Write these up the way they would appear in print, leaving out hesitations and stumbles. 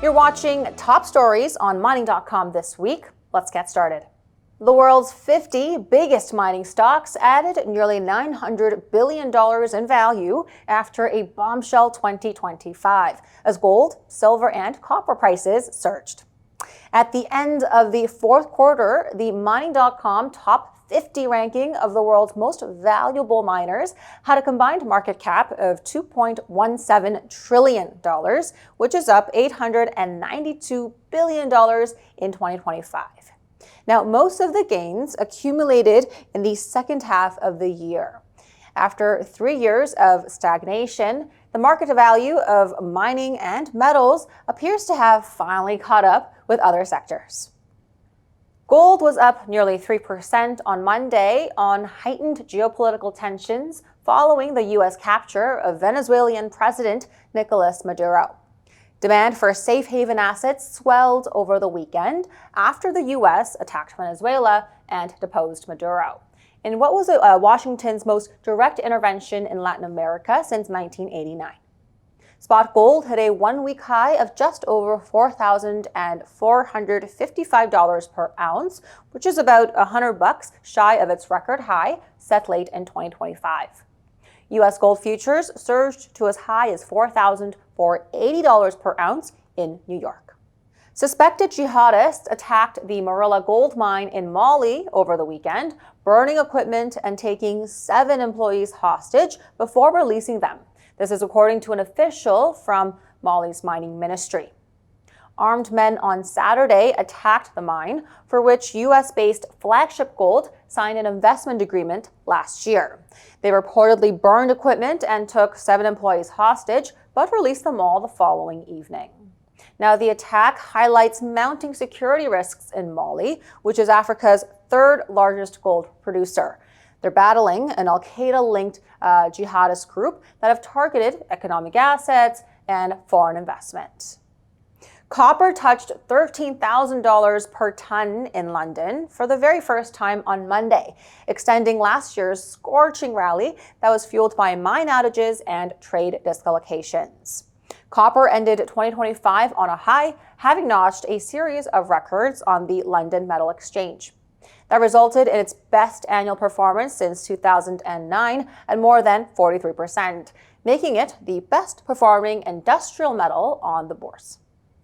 You're watching Top Stories on mining.com this week. Let's get started. The world's 50 biggest mining stocks added nearly $900 billion in value after a bombshell 2025, as gold, silver, and copper prices surged. At the end of the fourth quarter, the mining.com top 50 ranking of the world's most valuable miners had a combined market cap of $2.17 trillion, which is up $892 billion in 2025. Now, most of the gains accumulated in the second half of the year. After 3 years of stagnation, the market value of mining and metals appears to have finally caught up with other sectors. Gold was up nearly 3% on Monday on heightened geopolitical tensions following the U.S. capture of Venezuelan President Nicolas Maduro. Demand for safe haven assets swelled over the weekend after the U.S. attacked Venezuela and deposed Maduro, in what was Washington's most direct intervention in Latin America since 1989. Spot gold hit a one-week high of just over $4,455 per ounce, which is about $100 shy of its record high set late in 2025. U.S. gold futures surged to as high as $4,480 per ounce in New York. Suspected jihadists attacked the Marilla gold mine in Mali over the weekend, burning equipment and taking 7 employees hostage before releasing them. This is according to an official from Mali's mining ministry. Armed men on Saturday attacked the mine, for which U.S.-based Flagship Gold signed an investment agreement last year. They reportedly burned equipment and took 7 employees hostage, but released them all the following evening. Now, the attack highlights mounting security risks in Mali, which is Africa's 3rd largest gold producer. They're battling an al-Qaeda-linked jihadist group that have targeted economic assets and foreign investment. Copper touched $13,000 per ton in London for the very first time on Monday, extending last year's scorching rally that was fueled by mine outages and trade dislocations. Copper ended 2025 on a high, having notched a series of records on the London Metal Exchange. That resulted in its best annual performance since 2009 at more than 43%, making it the best performing industrial metal on the bourse.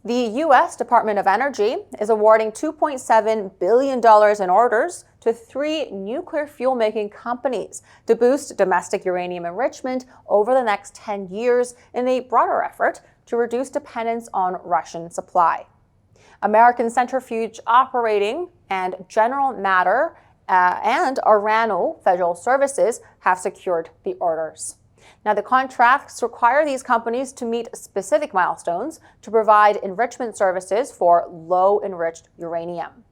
The U.S. Department of Energy is awarding $2.7 billion in orders to 3 nuclear fuel-making companies to boost domestic uranium enrichment over the next 10 years in a broader effort to reduce dependence on Russian supply. American Centrifuge Operating and General Matter and Orano Federal Services have secured the orders. Now, the contracts require these companies to meet specific milestones to provide enrichment services for low-enriched uranium.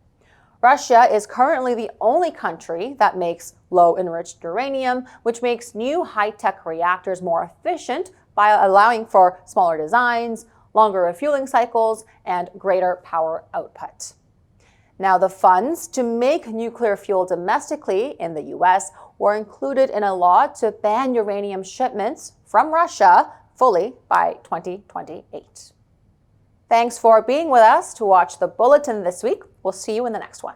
Russia is currently the only country that makes low-enriched uranium, which makes new high-tech reactors more efficient by allowing for smaller designs, longer refueling cycles, and greater power output. Now, the funds to make nuclear fuel domestically in the U.S. were included in a law to ban uranium shipments from Russia fully by 2028. Thanks for being with us to watch the Bulletin this week. We'll see you in the next one.